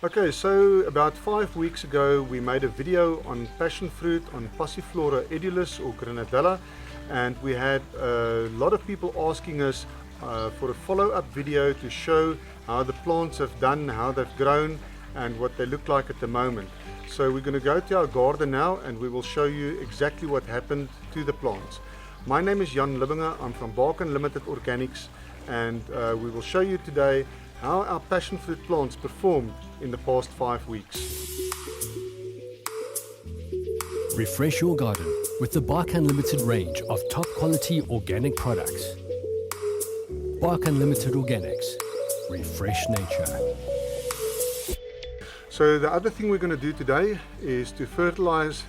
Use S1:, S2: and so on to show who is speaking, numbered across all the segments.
S1: Okay, so about 5 weeks ago we made a video on passion fruit, on Passiflora edulis or Granadilla, and we had a lot of people asking us for a follow-up video to show how the plants have done, how they've grown and what they look like at the moment. So we're going to go to our garden now and we will show you exactly what happened to the plants. My name is Jan Lubbinge, I'm from Varing Limited Organics, and we will show you today how our passion fruit plants performed in the past 5 weeks.
S2: Refresh your garden with the Bark Unlimited range of top quality organic products. Bark Unlimited Organics. Refresh nature.
S1: So the other thing we're going to do today is to fertilize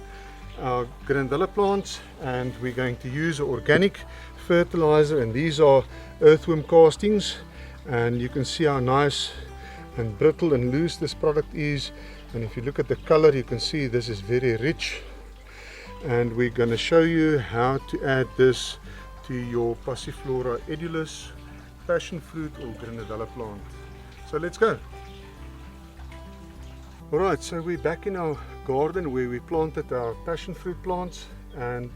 S1: our Granadilla plants, and we're going to use an organic fertilizer, and these are earthworm castings, and you can see how nice and brittle and loose this product is. And if you look at the color, you can see this is very rich, and we're going to show you how to add this to your Passiflora edulis, passion fruit or Granadilla plant. So let's go. Alright, so we're back in our garden where we planted our passion fruit plants, and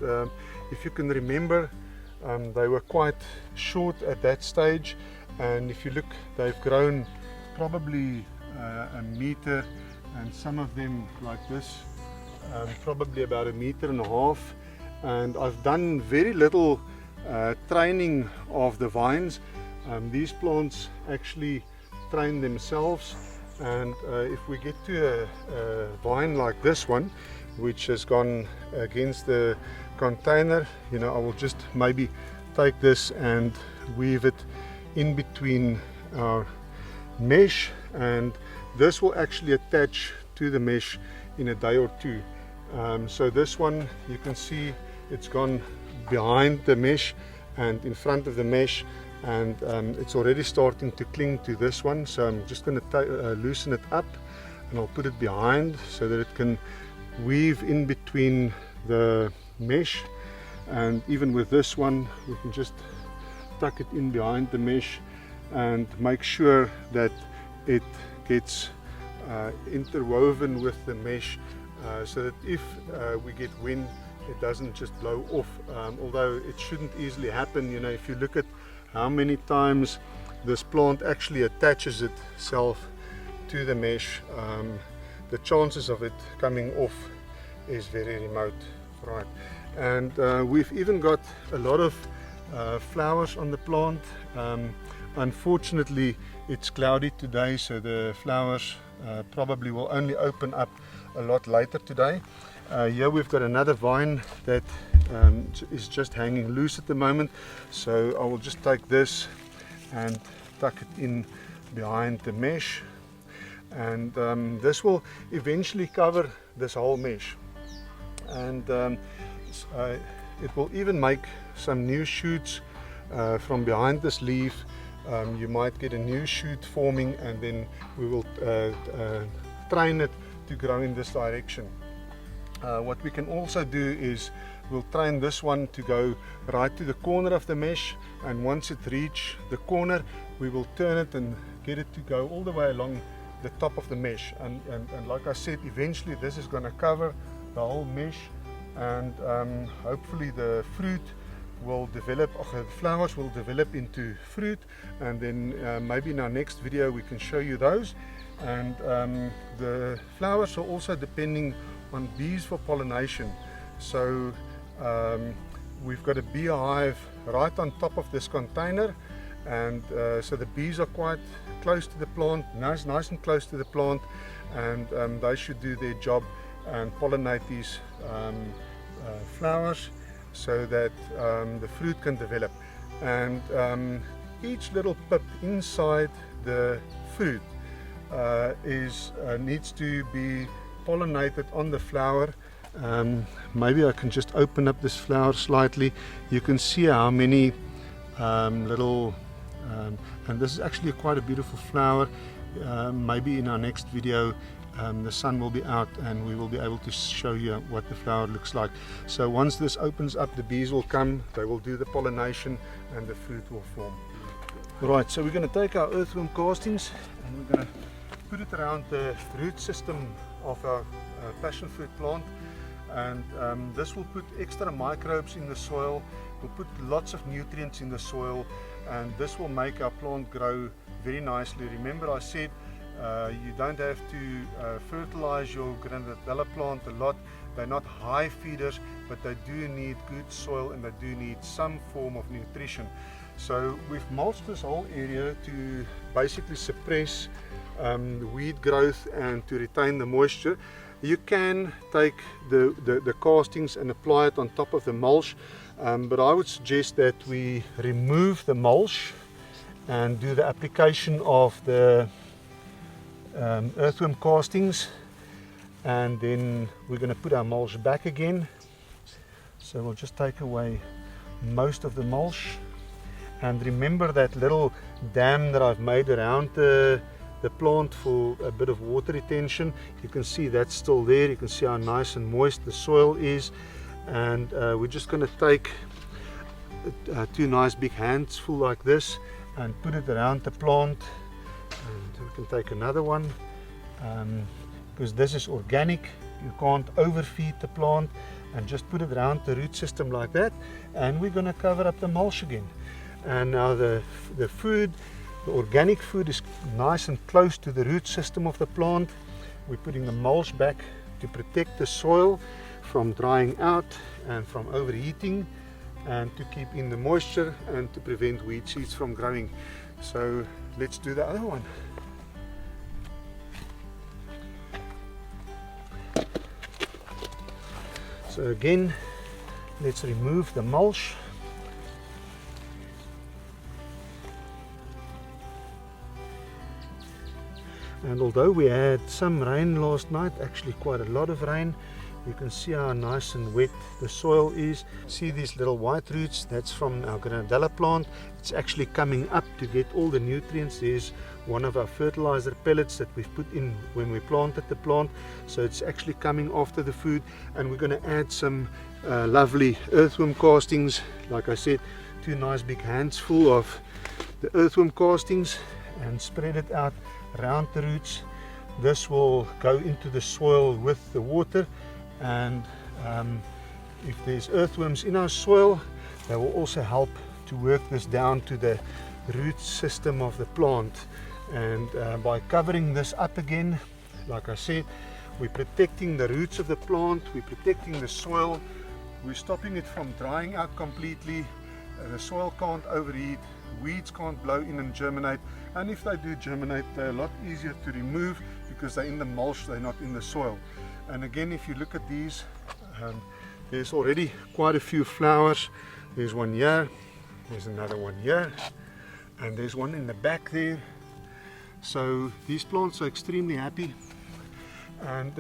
S1: if you can remember, they were quite short at that stage, and if you look, they've grown probably a meter, and some of them like this probably about 1.5 meters, and I've done very little training of the vines. These plants actually train themselves, and if we get to a vine like this one which has gone against the container, you know, I will just maybe take this and weave it in between our mesh, and this will actually attach to the mesh in a day or two. So this one, you can see it's gone behind the mesh and in front of the mesh, and it's already starting to cling to this one. So I'm just going to loosen it up, and I'll put it behind so that it can weave in between the mesh. And even with this one, we can just tuck it in behind the mesh and make sure that it gets interwoven with the mesh, so that if we get wind, it doesn't just blow off, although it shouldn't easily happen. You know, if you look at how many times this plant actually attaches itself to the mesh, the chances of it coming off is very remote, right? And we've even got a lot of flowers on the plant. Unfortunately, it's cloudy today, so the flowers probably will only open up a lot later today. Here we've got another vine that is just hanging loose at the moment, so I will just take this and tuck it in behind the mesh, and this will eventually cover this whole mesh, and it will even make some new shoots from behind this leaf. You might get a new shoot forming, and then we will train it to grow in this direction. What we can also do is we'll train this one to go right to the corner of the mesh, and once it reaches the corner, we will turn it and get it to go all the way along the top of the mesh, and like I said, eventually this is going to cover the whole mesh, and hopefully the fruit will develop, the flowers will develop into fruit, and then maybe in our next video we can show you those. And the flowers are also depending on bees for pollination, so we've got a beehive right on top of this container, and so the bees are quite close to the plant, nice and close to the plant, and they should do their job and pollinate these flowers so that the fruit can develop. And each little pip inside the fruit needs to be pollinated on the flower. Maybe I can just open up this flower slightly. You can see how many little and this is actually quite a beautiful flower. Maybe in our next video the sun will be out and we will be able to show you what the flower looks like. So once this opens up, the bees will come, they will do the pollination and the fruit will form. Right, so we're going to take our earthworm castings and we're going to put it around the root system of our passion fruit plant, and this will put extra microbes in the soil, will put lots of nutrients in the soil, and this will make our plant grow very nicely. Remember I said you don't have to fertilize your Granadilla plant a lot. They're not high feeders, but they do need good soil and they do need some form of nutrition. So we've mulched this whole area to basically suppress weed growth and to retain the moisture. You can take the castings and apply it on top of the mulch, but I would suggest that we remove the mulch and do the application of the earthworm castings, and then we're going to put our mulch back again. So we'll just take away most of the mulch, and remember that little dam that I've made around the plant for a bit of water retention. You can see that's still there. You can see how nice and moist the soil is, and we're just going to take two nice big hands full like this and put it around the plant. And we can take another one, because this is organic. You can't overfeed the plant, and just put it around the root system like that, and we're going to cover up the mulch again. And now the food, the organic food, is nice and close to the root system of the plant. We're putting the mulch back to protect the soil from drying out and from overheating, and to keep in the moisture and to prevent weed seeds from growing. So let's do the other one. So again, let's remove the mulch. And although we had some rain last night, actually quite a lot of rain, you can see how nice and wet the soil is. See these little white roots? That's from our Granadilla plant. It's actually coming up to get all the nutrients. There's one of our fertilizer pellets that we've put in when we planted the plant. So it's actually coming after the food, and we're going to add some lovely earthworm castings. Like I said, two nice big hands full of the earthworm castings, and spread it out around the roots. This will go into the soil with the water, and if there's earthworms in our soil, they will also help to work this down to the root system of the plant. And by covering this up again, like I said, we're protecting the roots of the plant, we're protecting the soil, we're stopping it from drying out completely. The soil can't overheat, weeds can't blow in and germinate, and if they do germinate, they're a lot easier to remove because they're in the mulch, they're not in the soil. And again, if you look at these, there's already quite a few flowers. There's one here, there's another one here, and there's one in the back there. So these plants are extremely happy. And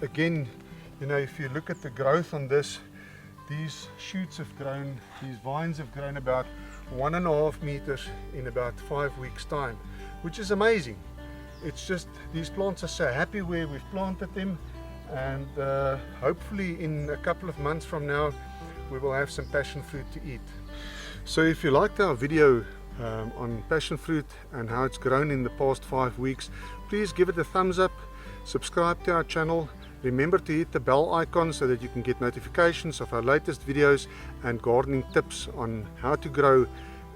S1: again, you know, if you look at the growth on this, these shoots have grown, these vines have grown about 1.5 meters in about 5 weeks time, which is amazing. It's just, these plants are so happy where we've planted them, and hopefully in a couple of months from now we will have some passion fruit to eat. So if you liked our video on passion fruit and how it's grown in the past 5 weeks, please give it a thumbs up, subscribe to our channel. Remember to hit the bell icon so that you can get notifications of our latest videos and gardening tips on how to grow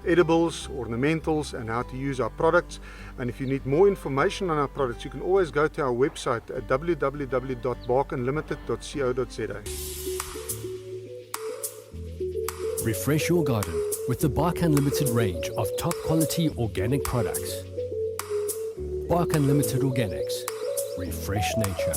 S1: edibles, ornamentals, and how to use our products. And if you need more information on our products, you can always go to our website at www.barkunlimited.co.za.
S2: Refresh your garden with the Bark Unlimited range of top quality organic products. Bark Unlimited Organics. Refresh nature.